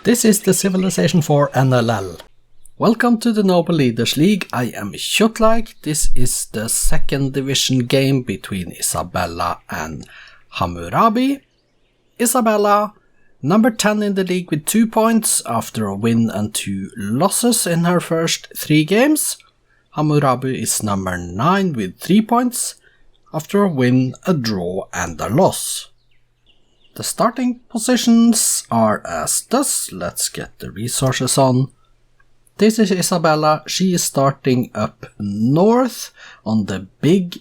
This is the Civilization 4 NLL. Welcome to the Noble Leaders League. I am Kjotleik. This is the second division game between Isabella and Hammurabi. Isabella, number 10 in the league with 2 points after a win and 2 losses in her first 3 games. Hammurabi is number 9 with 3 points after a win, a draw and a loss. The starting positions are as thus. Let's get the resources on. This is Isabella. She is starting up north on the big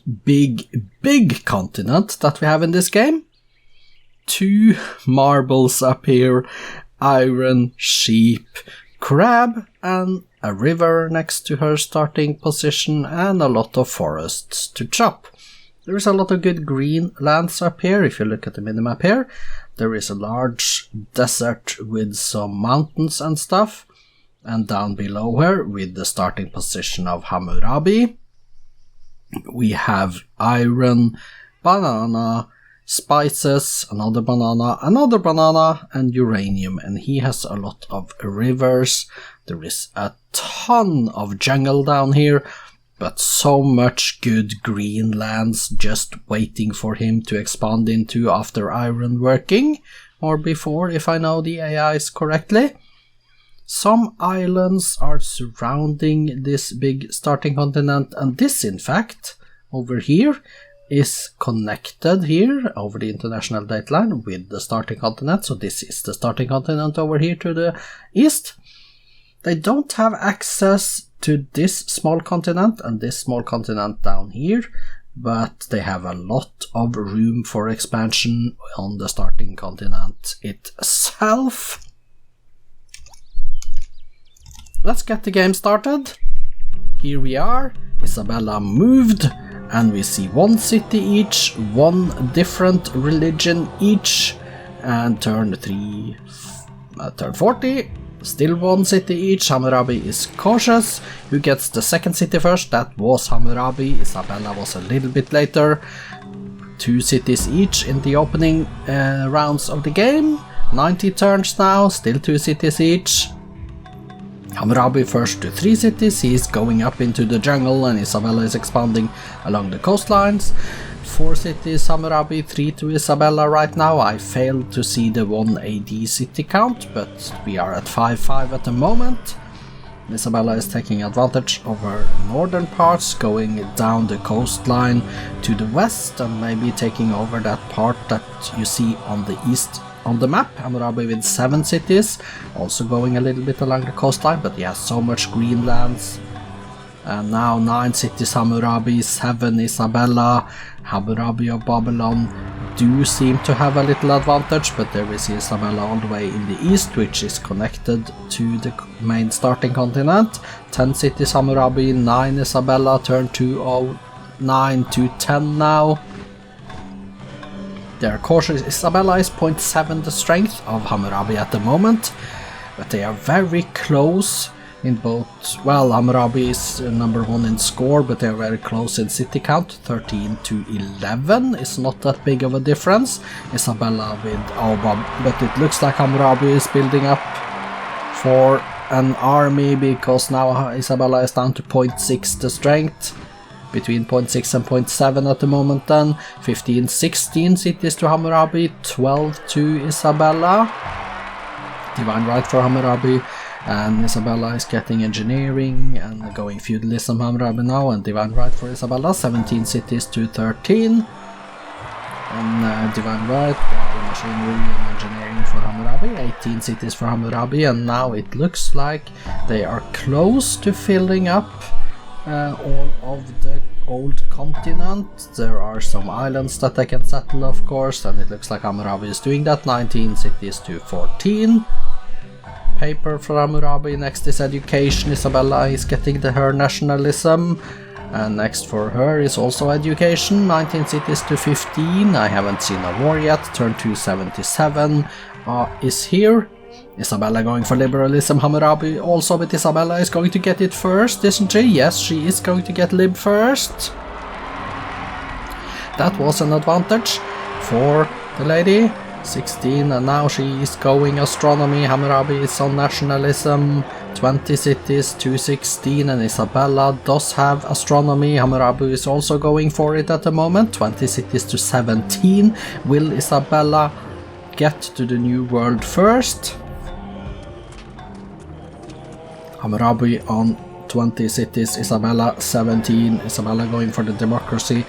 continent that we have in this game. 2 marbles up here, iron, sheep, crab, and a river next to her starting position, and a lot of forests to chop. There is a lot of good green lands up here. If you look at the minimap here, there is a large desert with some mountains and stuff. And down below her, with the starting position of Hammurabi, we have iron, banana, spices, another banana, and uranium. And he has a lot of rivers. There is a ton of jungle down here, but so much good green lands just waiting for him to expand into after iron working, or before, if I know the AIs correctly. Some islands are surrounding this big starting continent, and this, in fact, over here, is connected here over the international dateline with the starting continent. So this is the starting continent over here to the east. They don't have access to this small continent and this small continent down here, but they have a lot of room for expansion on the starting continent itself. Let's get the game started. Here we are. Isabella moved, and we see 1 city each, 1 different religion each, and turn 40. Still 1 city each. Hammurabi is cautious. Who gets the second city first? That was Hammurabi. Isabella was a little bit later. 2 cities each in the opening rounds of the game. 90 turns now, still 2 cities each. Hammurabi first to 3 cities. He is going up into the jungle, and Isabella is expanding along the coastlines. 4 cities Hammurabi, 3 to Isabella right now. I failed to see the 1 AD city count, but we are at 5-5 at the moment. Isabella is taking advantage of her northern parts, going down the coastline to the west, and maybe taking over that part that you see on the east on the map. Hammurabi with 7 cities, also going a little bit along the coastline, but he has so much green lands. And now 9 cities Hammurabi, 7 Isabella. Hammurabi of Babylon do seem to have a little advantage, but there we see Isabella all the way in the east, which is connected to the main starting continent. 10 cities Hammurabi, 9 Isabella, turn 209 to 10 now. They are cautious. Isabella is 0.7 the strength of Hammurabi at the moment, but they are very close in both. Well, Hammurabi is number 1 in score, but they are very close in city count. 13 to 11 is not that big of a difference. Isabella with Albab, but it looks like Hammurabi is building up for an army, because now Isabella is down to 0.6 the strength. Between 0.6 and 0.7 at the moment then. 16 cities to Hammurabi, 12 to Isabella. Divine right for Hammurabi, and Isabella is getting engineering and going feudalism Hammurabi now, and divine right for Isabella. 17 cities to 13. And divine right, machinery and engineering for Hammurabi. 18 cities for Hammurabi, and now it looks like they are close to filling up all of the old continent. There are some islands that they can settle, of course, and it looks like Hammurabi is doing that. 19 cities to 14. Paper for Hammurabi. Next is education. Isabella is getting her nationalism, and next for her is also education. 19 cities to 15. I haven't seen a war yet. Turn 277 is here. Isabella going for liberalism. Hammurabi also, but Isabella is going to get it first, isn't she? Yes, she is going to get lib first. That was an advantage for the lady. 16, and now she is going astronomy. Hammurabi is on nationalism. 20 cities to 16, and Isabella does have astronomy. Hammurabi is also going for it at the moment. 20 cities to 17. Will Isabella get to the new world first? Hammurabi on 20 cities, Isabella 17. Isabella going for the democracy.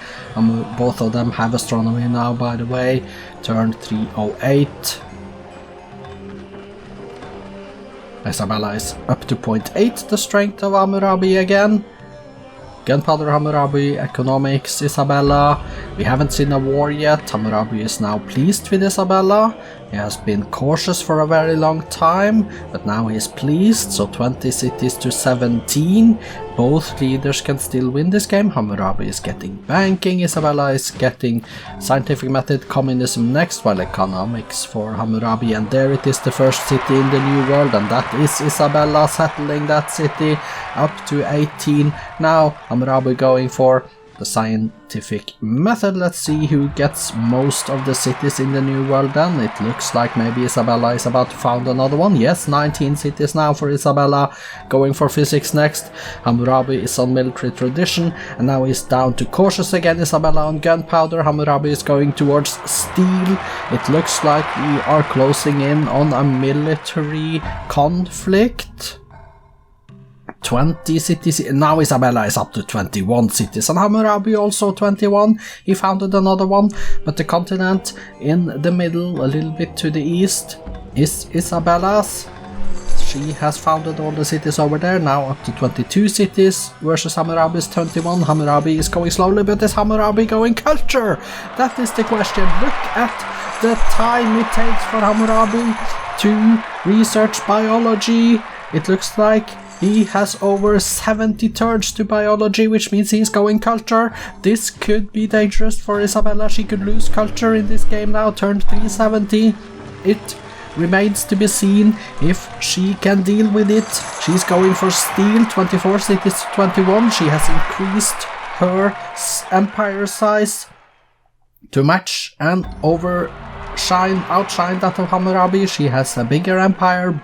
Both of them have astronomy now, by the way. Turn 308. Isabella is up to 0.8, the strength of Hammurabi again. Gunpowder Hammurabi, economics Isabella. We haven't seen a war yet. Hammurabi is now pleased with Isabella. He has been cautious for a very long time, but now he is pleased. So 20 cities to 17. Both leaders can still win this game. Hammurabi is getting banking. Isabella is getting scientific method communism next, while economics for Hammurabi. And there it is, the first city in the new world, and that is Isabella settling that city up to 18. Now Hammurabi going for the scientific method. Let's see who gets most of the cities in the new world then. It looks like maybe Isabella is about to found another one. Yes, 19 cities now for Isabella. Going for physics next. Hammurabi is on military tradition, and now he's down to cautious again. Isabella on gunpowder. Hammurabi is going towards steel. It looks like we are closing in on a military conflict. 20 cities, now Isabella is up to 21 cities, and Hammurabi also 21. He founded another one, but the continent in the middle, a little bit to the east, is Isabella's. She has founded all the cities over there, now up to 22 cities versus Hammurabi's 21. Hammurabi is going slowly, but is Hammurabi going culture? That is the question. Look at the time it takes for Hammurabi to research biology. It looks like he has over 70 turns to biology, which means he's going culture. This could be dangerous for Isabella. She could lose culture in this game now. Turn 370. It remains to be seen if she can deal with it. She's going for steel. 24 cities to 21. She has increased her empire size to match and outshine that of Hammurabi. She has a bigger empire,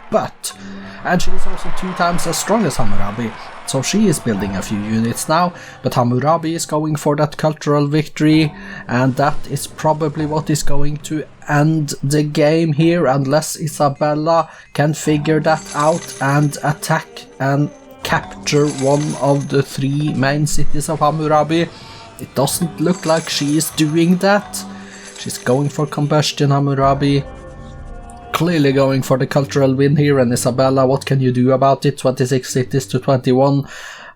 and she is also 2 times as strong as Hammurabi, so she is building a few units now. But Hammurabi is going for that cultural victory, and that is probably what is going to end the game here, unless Isabella can figure that out and attack and capture one of the 3 main cities of Hammurabi. It doesn't look like she is doing that. She's going for combustion, Hammurabi. Clearly going for the cultural win here, and Isabella, what can you do about it? 26 cities to 21.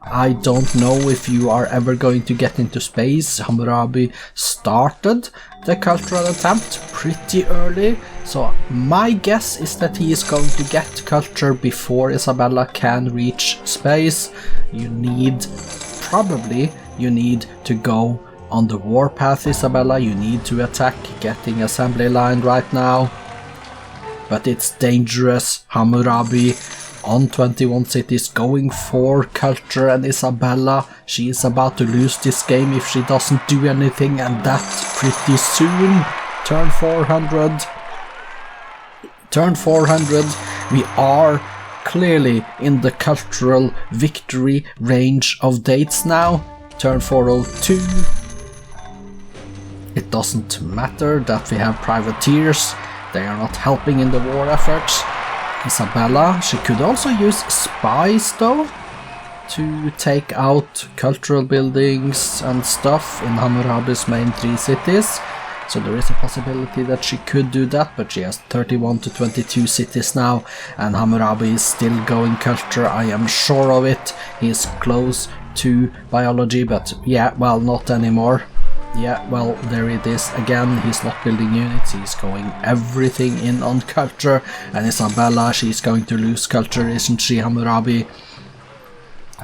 I don't know if you are ever going to get into space. Hammurabi started the cultural attempt pretty early, so my guess is that he is going to get culture before Isabella can reach space. You need to go on the warpath, Isabella. You need to attack getting assembly line right now. But it's dangerous. Hammurabi on 21 cities going for culture, and Isabella, she is about to lose this game if she doesn't do anything, and that pretty soon. Turn 400. Turn 400. We are clearly in the cultural victory range of dates now. Turn 402. It doesn't matter that we have privateers. They are not helping in the war efforts. Isabella, she could also use spies though to take out cultural buildings and stuff in Hammurabi's main 3 cities. So there is a possibility that she could do that, but she has 31 to 22 cities now, and Hammurabi is still going culture, I am sure of it. He is close to biology, but yeah, well, not anymore. Yeah, well, there it is again. He's not building units, he's going everything in on culture. And Isabella, she's going to lose culture, isn't she? Hammurabi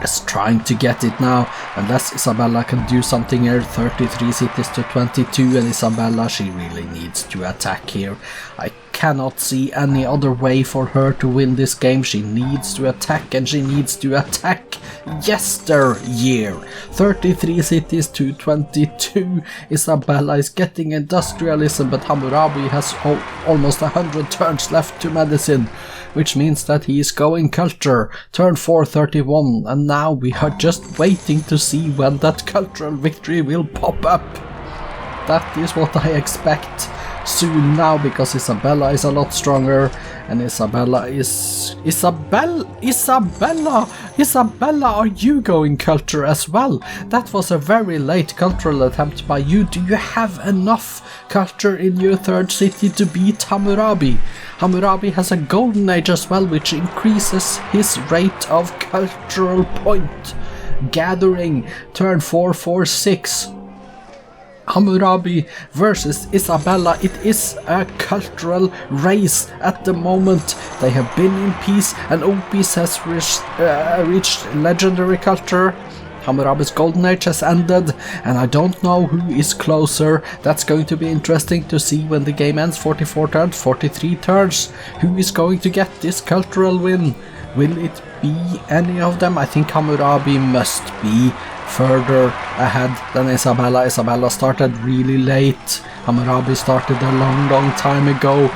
is trying to get it now, unless Isabella can do something here. 33 cities to 22, and Isabella, she really needs to attack here. I cannot see any other way for her to win this game. She needs to attack, and she needs to attack yesteryear. 33 cities to 22. Isabella is getting industrialism, but Hammurabi has almost 100 turns left to medicine, which means that he is going culture. Turn 431, and now we are just waiting to see when that cultural victory will pop up. That is what I expect soon now, because Isabella is a lot stronger, and Isabella, are you going culture as well? That was a very late cultural attempt by you. Do you have enough culture in your third city to beat Hammurabi? Hammurabi has a golden age as well, which increases his rate of cultural point gathering. Turn 446. Hammurabi versus Isabella. It is a cultural race at the moment. They have been in peace, and OBS has reached legendary culture. Hammurabi's golden age has ended, and I don't know who is closer. That's going to be interesting to see when the game ends. 44 turns, 43 turns. Who is going to get this cultural win? Will it be any of them? I think Hammurabi must be further ahead than Isabella. Isabella started really late. Hammurabi started a long time ago.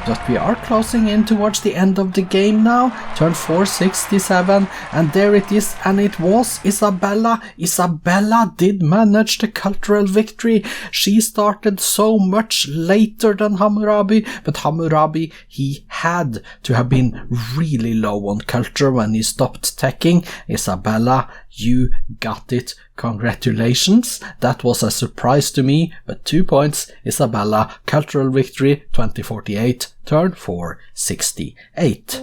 But we are closing in towards the end of the game now. Turn 467, and there it is, and it was Isabella. Isabella did manage the cultural victory. She started so much later than Hammurabi, but Hammurabi, he had to have been really low on culture when he stopped teching. Isabella, you got it. Congratulations. That was a surprise to me, but 2 points. Isabella, cultural victory, 2048, turn 468.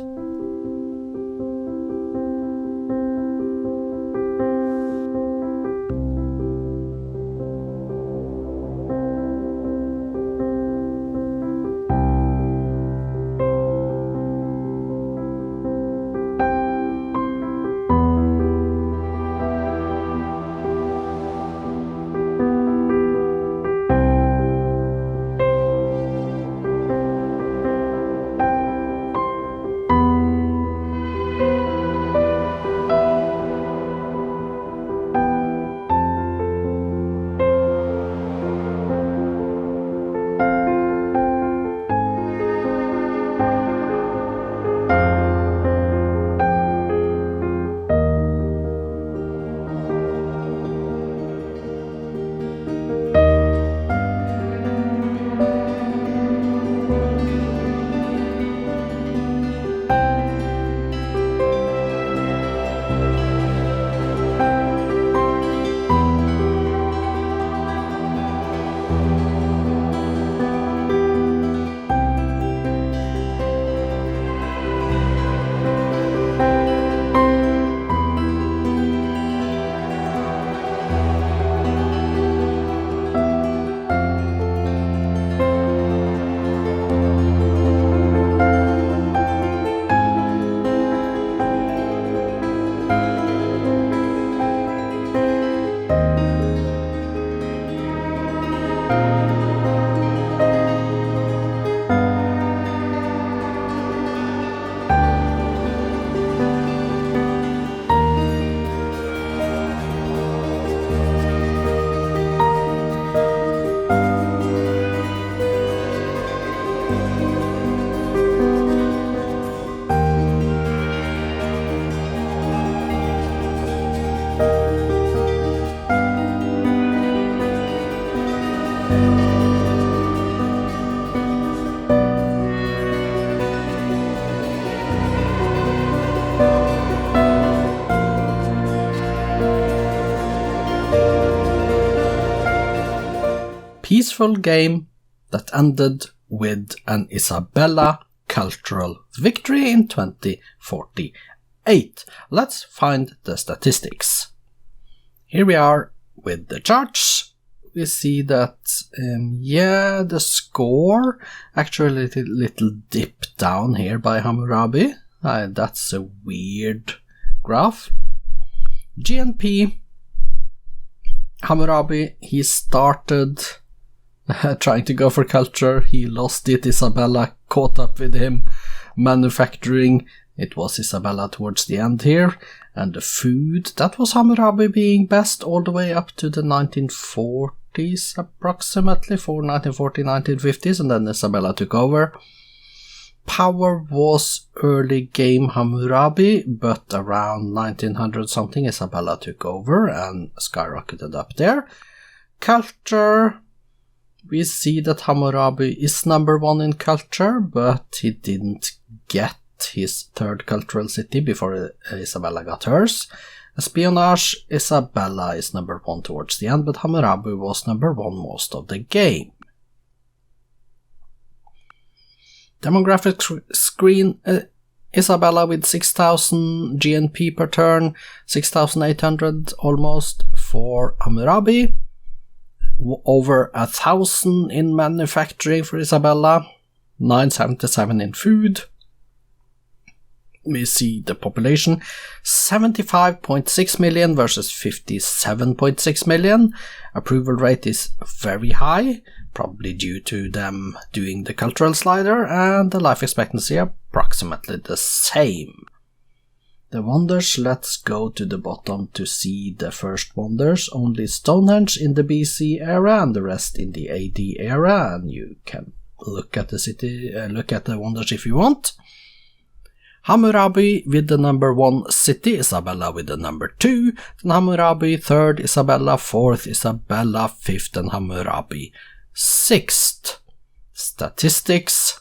Peaceful game that ended with an Isabella cultural victory in 2048. Let's find the statistics. Here we are with the charts. We see that, the score actually a little dip down here by Hammurabi. That's a weird graph. GNP, Hammurabi, he started trying to go for culture. He lost it. Isabella caught up with him. Manufacturing, it was Isabella towards the end here. And the food, that was Hammurabi being best all the way up to the 1940s approximately, for 1940, 1950s, and then Isabella took over. Power was early game Hammurabi, but around 1900 something Isabella took over and skyrocketed up there. Culture, we see that Hammurabi is number one in culture, but he didn't get his third cultural city before Isabella got hers. Espionage, Isabella is number one towards the end, but Hammurabi was number one most of the game. Demographic screen, Isabella with 6,000 GNP per turn, 6,800 almost for Hammurabi, over 1,000 in manufacturing for Isabella, 977 in food. We see the population, 75.6 million versus 57.6 million. Approval rate is very high, probably due to them doing the cultural slider, and the life expectancy approximately the same. The wonders, let's go to the bottom to see the first wonders. Only Stonehenge in the BC era and the rest in the AD era, and you can look at the city, look at the wonders if you want. Hammurabi with the number 1 city, Isabella with the number 2, then Hammurabi 3rd, Isabella 4th, Isabella 5th, and Hammurabi 6th. Statistics.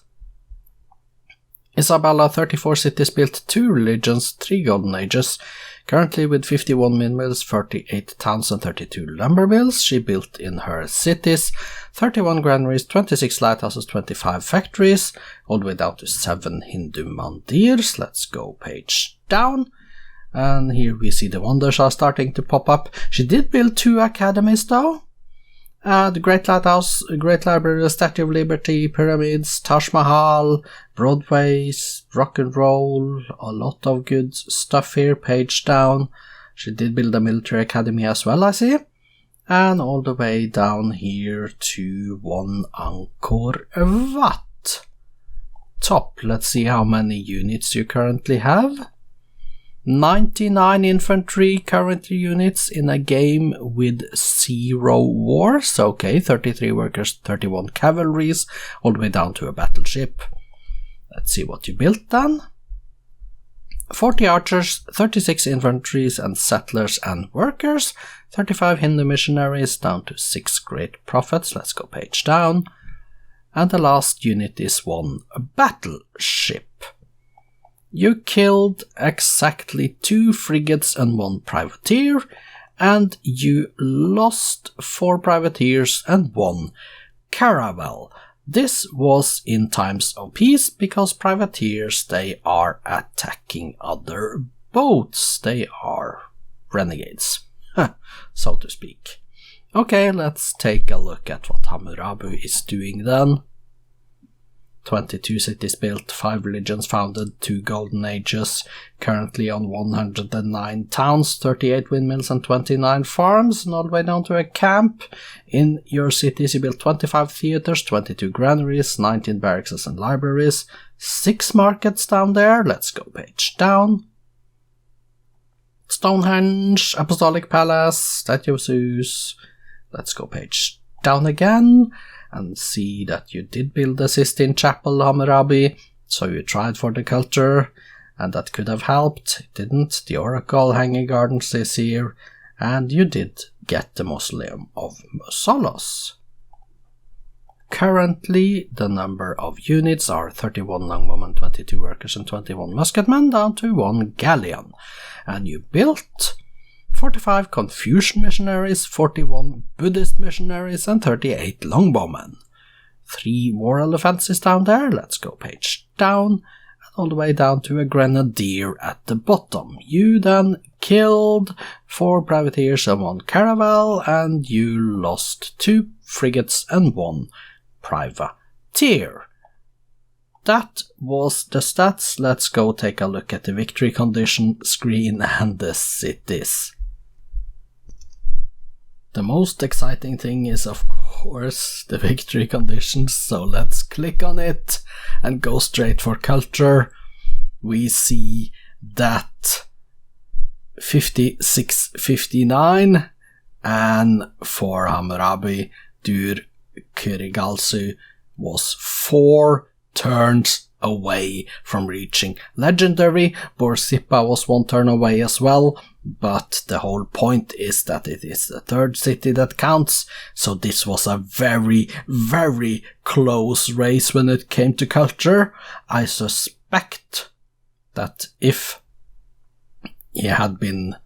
Isabella 34 cities built, 2 religions, 3 golden ages, currently with 51 windmills, 38 towns and 32 lumber mills. She built in her cities 31 granaries, 26 lighthouses, 25 factories, all the way down to 7 Hindu mandirs. Let's go page down. And here we see the wonders are starting to pop up. She did build 2 academies though. The Great Lighthouse, Great Library, Statue of Liberty, Pyramids, Taj Mahal, Broadways, rock and roll, a lot of good stuff here, page down. She did build a military academy as well, I see. And all the way down here to 1 Angkor Wat. Top, let's see how many units you currently have. 99 infantry currently units in a game with 0 wars. Okay, 33 workers, 31 cavalries, all the way down to a battleship. Let's see what you built then. 40 archers, 36 infantries and settlers and workers, 35 Hindu missionaries, down to 6 great prophets. Let's go page down. And the last unit is 1 battleship. You killed exactly 2 frigates and 1 privateer, and you lost 4 privateers and 1 caravel. This was in times of peace, because privateers, they are attacking other boats. They are renegades, so to speak. Okay, let's take a look at what Hammurabi is doing then. 22 cities built, 5 religions founded, 2 golden ages, currently on 109 towns, 38 windmills and 29 farms, and all the way down to a camp. In your cities you built 25 theaters, 22 granaries, 19 barracks and libraries, 6 markets down there. Let's go page down. Stonehenge, Apostolic Palace, Statue of Zeus. Let's go page down again. And see that you did build a Sistine Chapel, Hammurabi, so you tried for the culture, and that could have helped. It didn't. The Oracle Hanging Gardens is here, and you did get the Mausoleum of Solos. Currently, the number of units are 31 longbowmen, 22 workers and 21 musketmen, down to 1 galleon. And you built 45 Confucian missionaries, 41 Buddhist missionaries, and 38 longbowmen. 3 war elephants is down there. Let's go page down, and all the way down to a grenadier at the bottom. You then killed 4 privateers and 1 caravel, and you lost 2 frigates and 1 privateer. That was the stats. Let's go take a look at the victory condition screen and the cities. The most exciting thing is, of course, the victory conditions, so let's click on it and go straight for culture. We see that 56-59, and for Hammurabi, Dur Kurigalzu was 4 turns away from reaching legendary. Borsippa was 1 turn away as well, but the whole point is that it is the 3rd city that counts, so this was a very, very close race when it came to culture. I suspect that if he had begun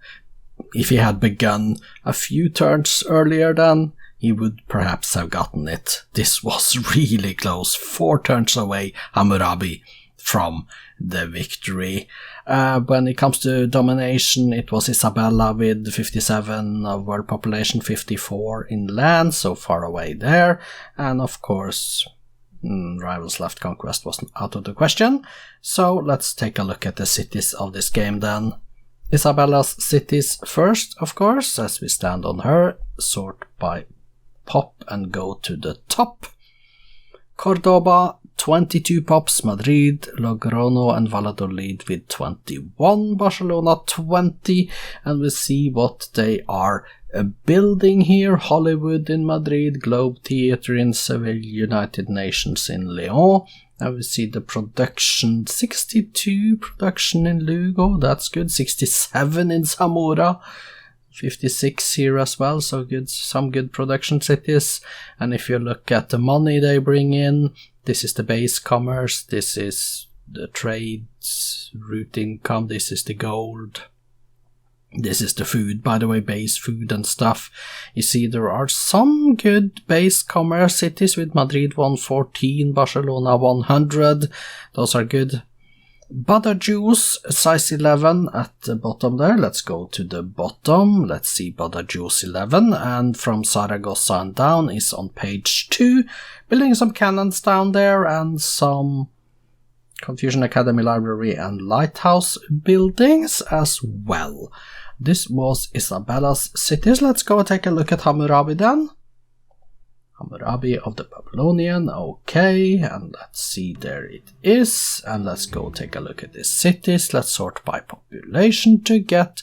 a few turns earlier, then he would perhaps have gotten it. This was really close, 4 turns away, Hammurabi, from the victory. When it comes to domination, it was Isabella with 57 of world population, 54 in land, so far away there. And of course, rivals left conquest wasn't out of the question. So let's take a look at the cities of this game then. Isabella's cities first, of course, as we stand on her, sort by pop and go to the top. Cordoba, 22 pops, Madrid, Logroño and Valladolid with 21, Barcelona 20, and we see what they are building here. Hollywood in Madrid, Globe Theatre in Seville, United Nations in Lyon. And we see the production, 62 production in Lugo, that's good, 67 in Zamora, 56 here as well, so good, some good production cities. And if you look at the money they bring in, this is the base commerce, this is the trades, root income, this is the gold. This is the food, by the way, base food and stuff. You see there are some good base commerce cities with Madrid 114, Barcelona 100. Those are good. Badajoz, size 11 at the bottom there. Let's go to the bottom. Let's see Badajoz 11. And from Zaragoza and down is on page 2. Building some cannons down there and some Confucian Academy Library and Lighthouse buildings as well. This was Isabella's cities. Let's go take a look at Hammurabi then. Hammurabi of the Babylonian, okay, and let's see, there it is. And let's go take a look at the cities. Let's sort by population to get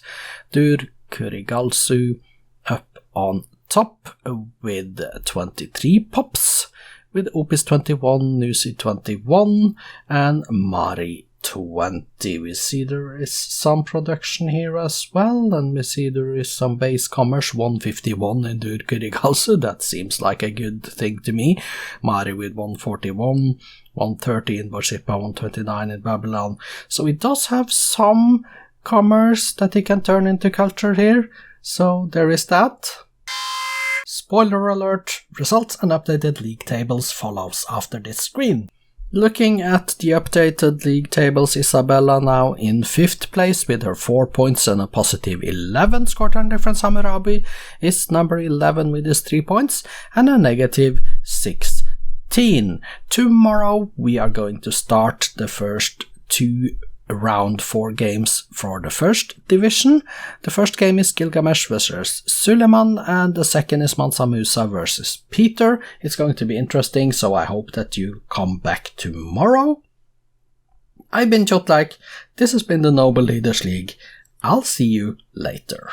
Dur Kurigalzu up on top with 23 pops, with Opis 21, Nusi 21, and Mari 20. We see there is some production here as well, and we see there is some base commerce, 151 in Dur Kurigalzu. That seems like a good thing to me. Mari with 141, 130 in Borsippa, 129 in Babylon. So it does have some commerce that it can turn into culture here. So there is that. Spoiler alert, results and updated league tables follows after this screen. Looking at the updated league tables, Isabella now in 5th place with her 4 points and a positive 11 score turn difference. Hammurabi is number 11 with his 3 points and a negative 16. Tomorrow we are going to start the first 2 round 4 games for the first division. The first game is Gilgamesh versus Suleiman, and the second is Mansa Musa versus Peter. It's going to be interesting, so I hope that you come back tomorrow. I've been Kjotleik. This has been the Noble Leaders League. I'll see you later.